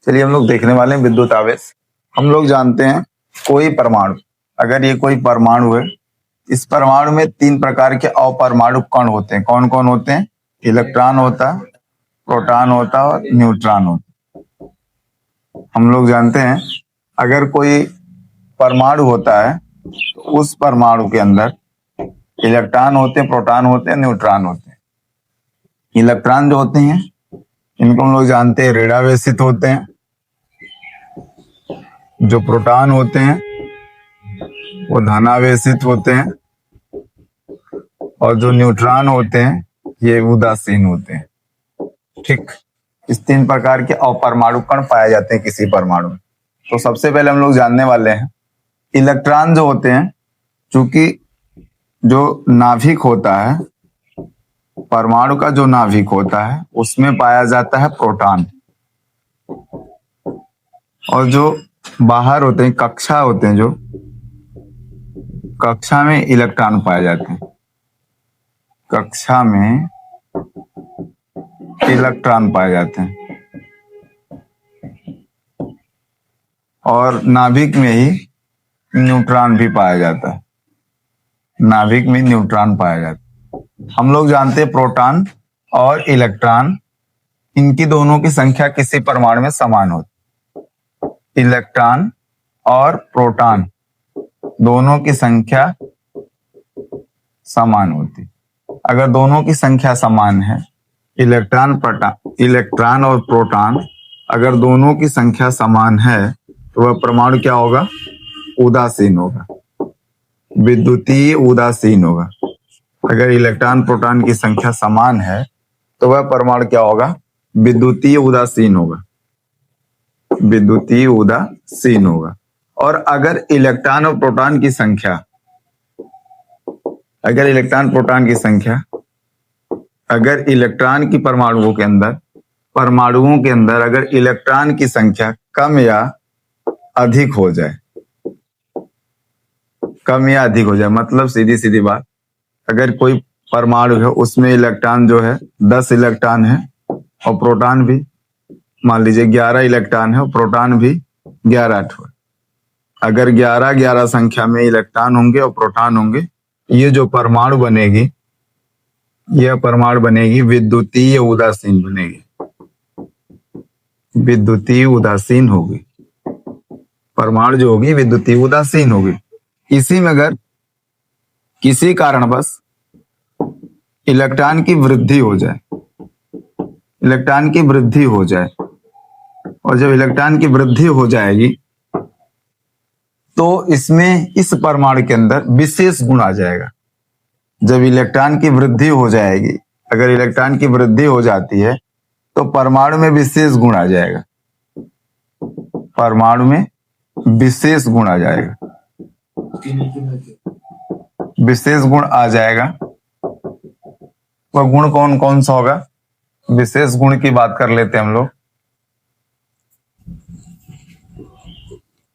चलिए हम लोग देखने वाले हैं विद्युत आवेश। हम लोग जानते हैं कोई परमाणु, अगर ये कोई परमाणु है, इस परमाणु में तीन प्रकार के अपरमाणु कण होते हैं। कौन कौन होते हैं? इलेक्ट्रॉन होता है, प्रोटॉन होता है और न्यूट्रॉन होता है। हम लोग जानते हैं अगर कोई परमाणु होता है तो उस परमाणु के अंदर इलेक्ट्रॉन होते हैं, प्रोटॉन होते हैं, न्यूट्रॉन होते हैं। इलेक्ट्रॉन जो होते हैं इनको हम लोग जानते हैं ऋणावेशित होते हैं। जो प्रोटॉन होते हैं वो धनावेशित होते हैं और जो न्यूट्रॉन होते हैं ये उदासीन होते हैं। ठीक, इस तीन प्रकार के अपरमाणु कण पाए जाते हैं किसी परमाणु में। तो सबसे पहले हम लोग जानने वाले हैं इलेक्ट्रॉन जो होते हैं, चूंकि जो नाभिक होता है, परमाणु का जो नाभिक होता है उसमें पाया जाता है प्रोटॉन, और जो बाहर होते हैं, कक्षा होते हैं, जो कक्षा में इलेक्ट्रॉन पाए जाते हैं। कक्षा में इलेक्ट्रॉन पाए जाते हैं और नाभिक में ही न्यूट्रॉन भी पाया जाता है। नाभिक में न्यूट्रॉन पाया जाता है। हम लोग जानते हैं प्रोटॉन और इलेक्ट्रॉन, इनकी दोनों की संख्या किसी परमाणु में समान होती है। इलेक्ट्रॉन और प्रोटॉन दोनों की संख्या समान होती है। अगर दोनों की संख्या समान है, इलेक्ट्रॉन और प्रोटॉन अगर दोनों की संख्या समान है तो वह परमाणु क्या होगा? उदासीन होगा, विद्युतीय उदासीन होगा। अगर इलेक्ट्रॉन प्रोटॉन की संख्या समान है तो वह परमाणु क्या होगा? विद्युतीय उदासीन होगा, विद्युतीय उदासीन होगा। और अगर इलेक्ट्रॉन और प्रोटॉन की संख्या, अगर इलेक्ट्रॉन प्रोटॉन की संख्या, अगर इलेक्ट्रॉन की परमाणुओं के अंदर अगर इलेक्ट्रॉन की संख्या कम या अधिक हो जाए, कम या अधिक हो जाए, मतलब सीधी सीधी बात, अगर कोई परमाणु है उसमें इलेक्ट्रॉन जो है 10 इलेक्ट्रॉन है और प्रोटॉन भी मान लीजिए 11 इलेक्ट्रॉन है और प्रोटॉन भी 11 है। अगर 11-11 संख्या में इलेक्ट्रॉन होंगे और प्रोटॉन होंगे, ये जो परमाणु बनेगी, यह परमाणु बनेगी विद्युतीय उदासीन बनेगी, विद्युतीय उदासीन होगी। परमाणु जो होगी विद्युतीय उदासीन होगी। इसी में अगर किसी कारणवश इलेक्ट्रॉन की वृद्धि हो जाए, इलेक्ट्रॉन की वृद्धि हो जाए, और जब इलेक्ट्रॉन की वृद्धि हो जाएगी तो इसमें, इस परमाणु के अंदर विशेष गुण आ जाएगा। जब इलेक्ट्रॉन की वृद्धि हो जाएगी, अगर इलेक्ट्रॉन की वृद्धि हो जाती है तो परमाणु में विशेष गुण आ जाएगा, परमाणु में विशेष गुण आ जाएगा, विशेष गुण आ जाएगा। वह गुण कौन कौन सा होगा? विशेष गुण की बात कर लेते हैं हम लोग।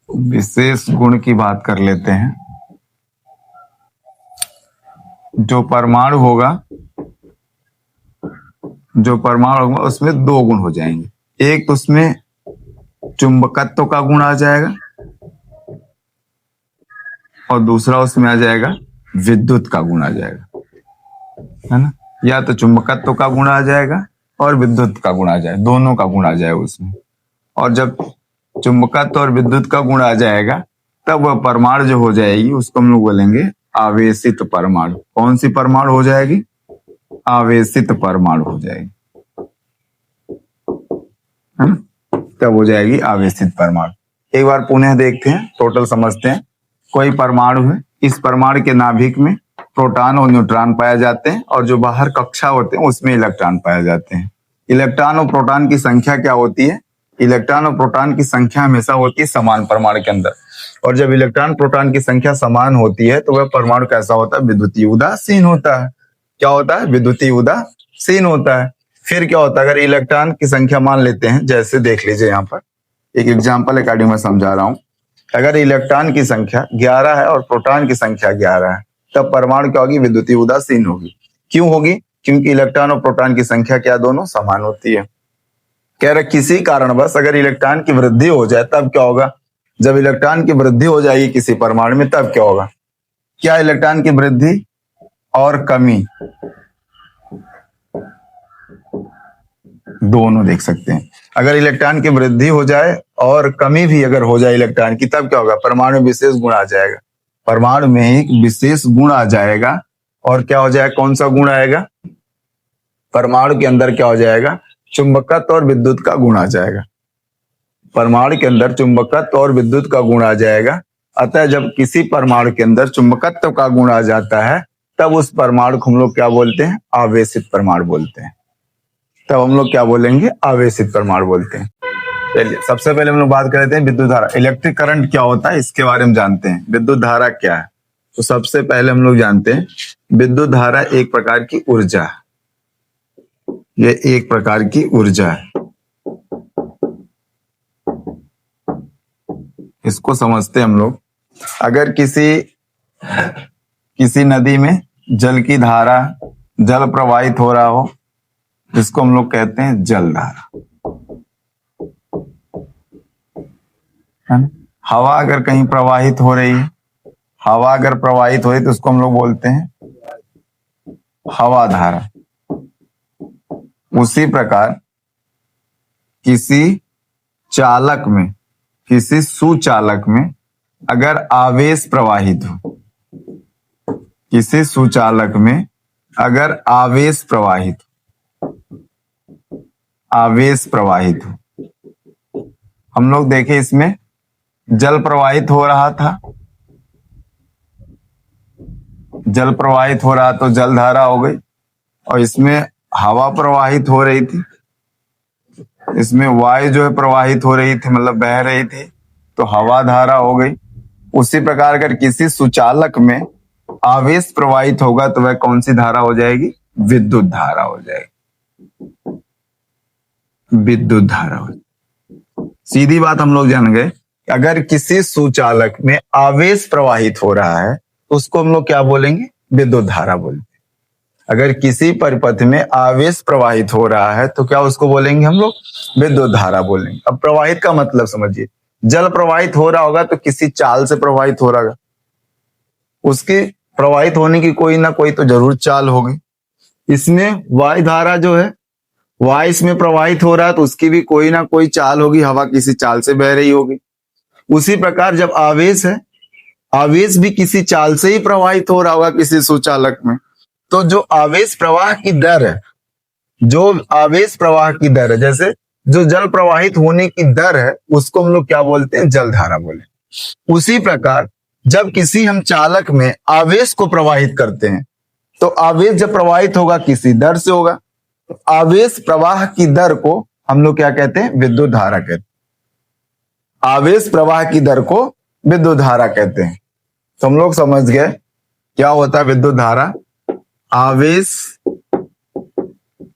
विशेष गुण की बात कर लेते हैं। जो परमाणु होगा उसमें दो गुण हो जाएंगे। एक तो उसमें चुंबकत्व का गुण आ जाएगा और दूसरा उसमें आ जाएगा विद्युत का गुण आ जाएगा, है ना? या तो चुंबकत्व का गुण आ जाएगा और विद्युत का गुण आ जाएगा, दोनों का गुण आ जाएगा उसमें। और जब चुंबकत्व और विद्युत का गुण आ जाएगा तब वह परमाणु जो हो जाएगी उसको हम लोग बोलेंगे आवेशित परमाणु। कौन सी परमाणु हो जाएगी? आवेशित परमाणु हो जाएगी, है ना? तब हो जाएगी आवेशित परमाणु। एक बार पुनः देखते हैं, टोटल समझते हैं। कोई परमाणु है, इस परमाणु के नाभिक में प्रोटॉन और न्यूट्रॉन पाए जाते हैं और जो बाहर कक्षा होते हैं उसमें इलेक्ट्रॉन पाए जाते हैं। इलेक्ट्रॉन और प्रोटॉन की संख्या क्या होती है? इलेक्ट्रॉन और प्रोटॉन की संख्या हमेशा होती है समान परमाणु के अंदर, और जब इलेक्ट्रॉन प्रोटॉन की संख्या समान होती है तो वह परमाणु कैसा होता है? विद्युतीय उदासीन होता है। क्या होता है? विद्युतीय उदासीन होता है। फिर क्या होता है? अगर इलेक्ट्रॉन की संख्या मान लेते हैं, जैसे देख लीजिए यहाँ पर एक एग्जाम्पल अकॉर्डिंग में समझा रहा हूं। अगर इलेक्ट्रॉन की संख्या 11 है और प्रोटॉन की संख्या 11 है, तब परमाणु क्या होगी? विद्युतीय उदासीन होगी। क्यों होगी? क्योंकि इलेक्ट्रॉन और प्रोटॉन की संख्या क्या दोनों समान होती है। कह रहे किसी कारणवश अगर इलेक्ट्रॉन की वृद्धि हो जाए तब क्या होगा। जब इलेक्ट्रॉन की वृद्धि हो जाएगी किसी परमाणु में तब क्या होगा। क्या इलेक्ट्रॉन की वृद्धि और कमी दोनों देख सकते हैं। अगर इलेक्ट्रॉन की वृद्धि हो जाए और कमी भी अगर हो जाए इलेक्ट्रॉन की तब क्या होगा, परमाणु में विशेष गुण आ जाएगा। परमाणु में एक विशेष गुण आ जाएगा और क्या हो जाएगा, कौन सा गुण आएगा, परमाणु के अंदर क्या हो जाएगा, चुंबकत्व और विद्युत का गुण आ जाएगा। परमाणु के अंदर चुंबकत्व और विद्युत का गुण आ जाएगा। अतः जब किसी परमाणु के अंदर चुंबकत्व का गुण आ जाता है तब उस परमाणु को हम लोग क्या बोलते हैं, आवेशित परमाणु बोलते हैं। तब हम लोग क्या बोलेंगे, आवेशित परमाणु बोलते हैं। चलिए सबसे पहले हम लोग बात कर लेते हैं विद्युत धारा। इलेक्ट्रिक करंट क्या होता है इसके बारे में जानते हैं। विद्युत धारा क्या है, तो सबसे पहले हम लोग जानते हैं विद्युत धारा एक प्रकार की ऊर्जा है। ये एक प्रकार की ऊर्जा है, इसको समझते हैं हम लोग। अगर किसी नदी में जल की धारा, जल प्रवाहित हो रहा हो, जिसको हम लोग कहते हैं जल धारा। हवा अगर कहीं प्रवाहित हो रही है, हवा अगर प्रवाहित हो रही तो उसको हम लोग बोलते हैं हवा धारा। उसी प्रकार किसी चालक में, किसी सुचालक में अगर आवेश प्रवाहित हो, किसी सुचालक में अगर आवेश प्रवाहित हो, हम लोग देखें इसमें जल प्रवाहित हो रहा था, जल प्रवाहित हो रहा तो जल धारा हो गई, और इसमें हवा प्रवाहित हो रही थी, इसमें वायु जो है प्रवाहित हो रही थी, मतलब बह रही थी, तो हवा धारा हो गई। उसी प्रकार अगर किसी सुचालक में आवेश प्रवाहित होगा तो वह कौन सी धारा हो जाएगी, विद्युत धारा हो जाएगी। विद्युत धारा हो जाएगी। सीधी बात हम लोग जान गए, अगर किसी सुचालक में आवेश प्रवाहित हो रहा है तो उसको हम लोग क्या बोलेंगे, विद्युत धारा बोलेंगे। अगर किसी परिपथ में आवेश प्रवाहित हो रहा है तो क्या उसको बोलेंगे हम लोग, विद्युत धारा बोलेंगे। अब प्रवाहित का मतलब समझिए, जल प्रवाहित हो रहा होगा तो किसी चाल से प्रवाहित हो रहा होगा, उसकी प्रवाहित होने की कोई ना कोई तो जरूर चाल होगी। इसमें वायु धारा जो है, वायु इसमें प्रवाहित हो रहा है तो उसकी भी कोई ना कोई चाल होगी, हवा किसी चाल से बह रही होगी। उसी प्रकार जब आवेश है, आवेश भी किसी चाल से ही प्रवाहित हो रहा होगा किसी सुचालक में, तो जो आवेश प्रवाह की दर है, जो आवेश प्रवाह की दर है, जैसे जो जल प्रवाहित होने की दर है, उसको हम लोग क्या बोलते हैं, जल धारा बोले। उसी प्रकार जब किसी हम चालक में आवेश को प्रवाहित करते हैं तो आवेश जब प्रवाहित होगा किसी दर से होगा, तो आवेश प्रवाह की दर को हम लोग क्या कहते हैं, विद्युत धारा कहते हैं। आवेश प्रवाह की दर को विद्युत धारा कहते हैं। तो हम लोग समझ गए क्या होता है विद्युत धारा। आवेश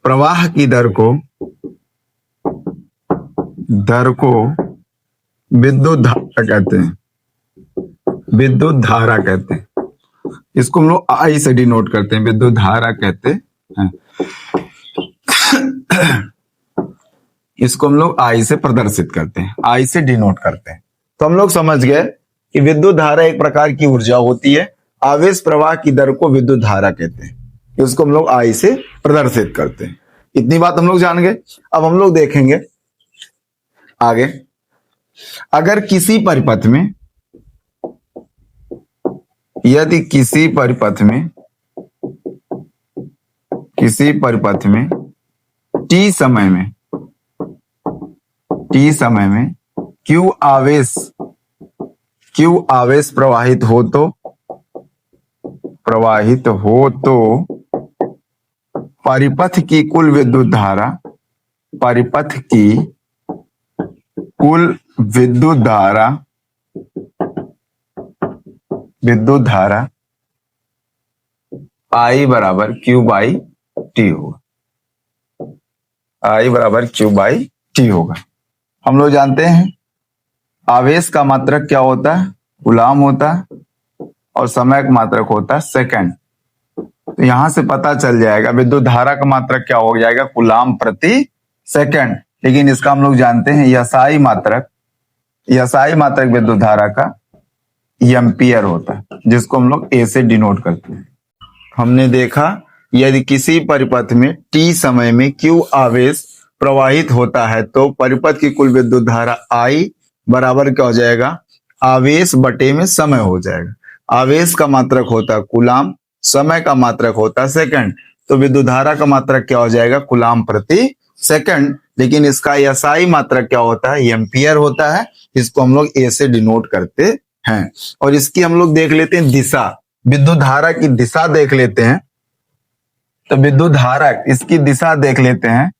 प्रवाह की दर को विद्युत धारा कहते हैं, विद्युत धारा कहते हैं। इसको हम लोग आई से डिनोट करते हैं, विद्युत धारा कहते हैं। इसको हम लोग आई से प्रदर्शित करते हैं, आई से डिनोट करते हैं। तो हम लोग समझ गए कि विद्युत धारा एक प्रकार की ऊर्जा होती है। आवेश प्रवाह की दर को विद्युत धारा कहते हैं, इसको हम लोग आई से प्रदर्शित करते हैं। इतनी बात हम लोग जान गए। अब हम लोग देखेंगे आगे, अगर किसी परिपथ में, यदि किसी परिपथ में टी समय में क्यू आवेश प्रवाहित हो तो परिपथ की कुल विद्युत धारा, परिपथ की कुल विद्युत धारा I बराबर Q बाई टी होगा। I बराबर Q बाई टी होगा। हम लोग जानते हैं आवेश का मात्रक क्या होता है, कूलाम होता है, और समय का मात्रक होता है सेकंड। तो यहां से पता चल जाएगा विद्युत धारा का मात्रक क्या हो जाएगा, कूलाम प्रति सेकंड। लेकिन इसका हम लोग जानते हैं यसाई मात्रक विद्युत धारा का एम्पियर होता है, जिसको हम लोग ए से डिनोट करते हैं। हमने देखा यदि किसी परिपथ में t समय में q आवेश प्रवाहित होता है तो परिपथ की कुल विद्युत धारा I बराबर क्या हो जाएगा, आवेश बटे में समय हो जाएगा। आवेश का मात्रक होता है कूलाम, समय का मात्रक होता है सेकंड, तो विद्युत धारा का मात्रक क्या हो जाएगा, कूलाम प्रति सेकंड। लेकिन इसका एसआई मात्रक क्या होता है, एम्पियर होता है। इसको हम लोग ए से डिनोट करते हैं। और इसकी हम लोग देख लेते हैं दिशा, विद्युत धारा की दिशा देख लेते हैं। तो विद्युत धारा इसकी दिशा देख लेते हैं,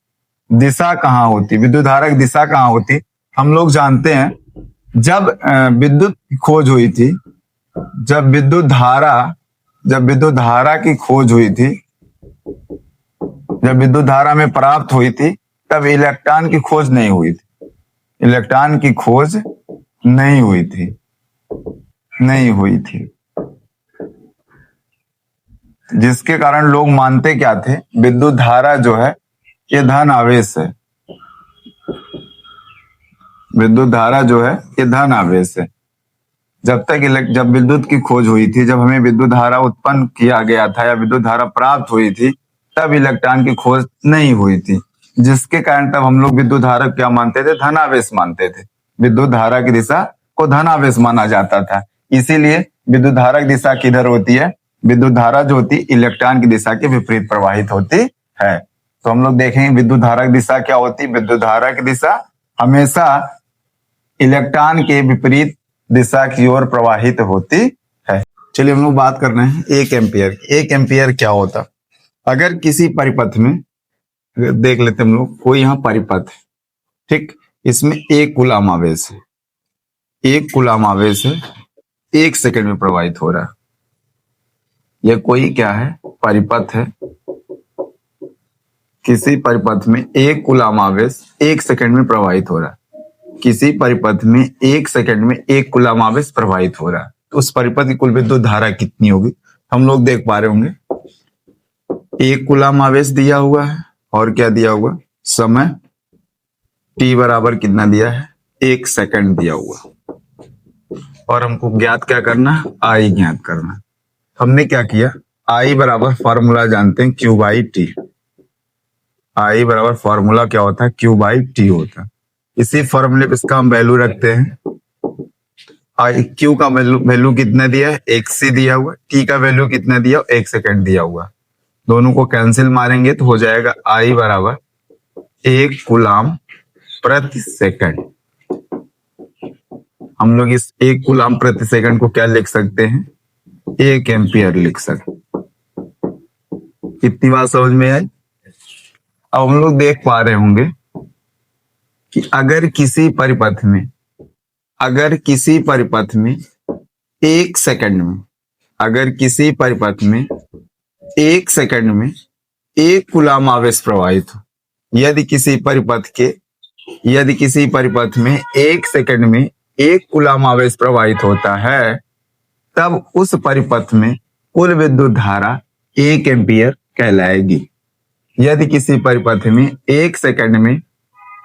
दिशा कहाँ होती, विद्युत धारा की दिशा कहाँ होती। हम लोग जानते हैं जब विद्युत खोज हुई थी, जब विद्युत धारा की खोज हुई थी, जब विद्युत धारा में प्राप्त हुई थी, तब इलेक्ट्रॉन की खोज नहीं हुई थी, इलेक्ट्रॉन की खोज नहीं हुई थी, जिसके कारण लोग मानते क्या थे, विद्युत धारा जो है ये धन आवेश है, विद्युत धारा जो है ये धन आवेश है। जब विद्युत की खोज हुई थी, जब हमें विद्युत धारा उत्पन्न किया गया था या विद्युत धारा प्राप्त हुई थी, तब इलेक्ट्रॉन की खोज नहीं हुई थी, जिसके कारण तब हम लोग विद्युत धारा क्या मानते थे, धनावेश मानते थे। विद्युत धारा की दिशा को धनावेश माना जाता था। इसीलिए विद्युत धारा की दिशा किधर होती है, विद्युत धारा जो होती है इलेक्ट्रॉन की दिशा के विपरीत प्रवाहित होती है। तो हम लोग देखेंगे विद्युत धारा की दिशा क्या होती है, विद्युत धारा की दिशा हमेशा इलेक्ट्रॉन के विपरीत दिशा की ओर प्रवाहित होती है। चलिए हम लोग बात कर रहे हैं 1 एम्पियर। 1 एम्पियर क्या होता, अगर किसी परिपथ में देख लेते हम लोग, कोई यहाँ परिपथ है, ठीक, इसमें 1 कूलाम आवेश है, 1 कूलाम आवेश है, 1 सेकंड में प्रवाहित हो रहा है। यह कोई क्या है, परिपथ है। किसी परिपथ में 1 कूलाम आवेश 1 सेकंड में प्रवाहित हो रहा है। किसी परिपथ में 1 सेकंड में 1 कूलाम आवेश प्रवाहित हो रहा है, तो उस परिपथ की कुल विद्युत धारा कितनी होगी। हम लोग देख पा रहे होंगे 1 कूलाम आवेश दिया हुआ है और क्या दिया हुआ, समय t बराबर कितना दिया है, 1 सेकंड दिया हुआ, और हमको ज्ञात क्या करना, I ज्ञात करना। हमने क्या किया, I बराबर फॉर्मूला जानते हैं Q बाई टी। I बराबर फॉर्मूला क्या होता है, Q बाई टी होता है। इसी फॉर्मूले पे इसका हम वैल्यू रखते हैं। Q का वैल्यू कितना दिया है, 1 सी दिया हुआ, T का वैल्यू कितना दिया, 1 सेकंड दिया हुआ। दोनों को कैंसिल मारेंगे तो हो जाएगा I बराबर 1 कूलाम प्रति सेकंड। हम लोग इस 1 कूलाम प्रति सेकंड को क्या लिख सकते हैं, 1 एम्पियर लिख सकते। कितनी बात समझ में आई। अब हम लोग देख पा रहे होंगे कि अगर किसी परिपथ में 1 सेकंड में, अगर किसी परिपथ में 1 सेकंड में 1 कूलाम आवेश प्रवाहित हो, यदि किसी परिपथ में 1 सेकंड में 1 कूलाम आवेश प्रवाहित होता है, तब उस परिपथ में कुल विद्युत धारा 1 एम्पियर कहलाएगी। यदि किसी परिपथ में 1 सेकंड में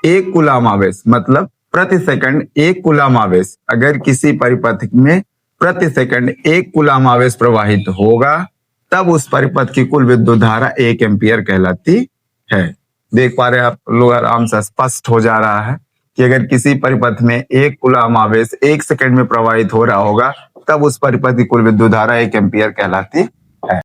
1 कूलाम आवेश, मतलब प्रति सेकंड 1 कूलाम आवेश, अगर किसी परिपथ में प्रति सेकंड 1 कूलाम आवेश प्रवाहित होगा, तब उस परिपथ की कुल विद्युत धारा 1 एम्पियर कहलाती है। देख पा रहे हैं आप लोग, आराम से स्पष्ट हो जा रहा है कि अगर किसी परिपथ में 1 कूलाम आवेश 1 सेकंड में प्रवाहित हो रहा होगा, तब उस परिपथ की कुल विद्युत धारा 1 एम्पियर कहलाती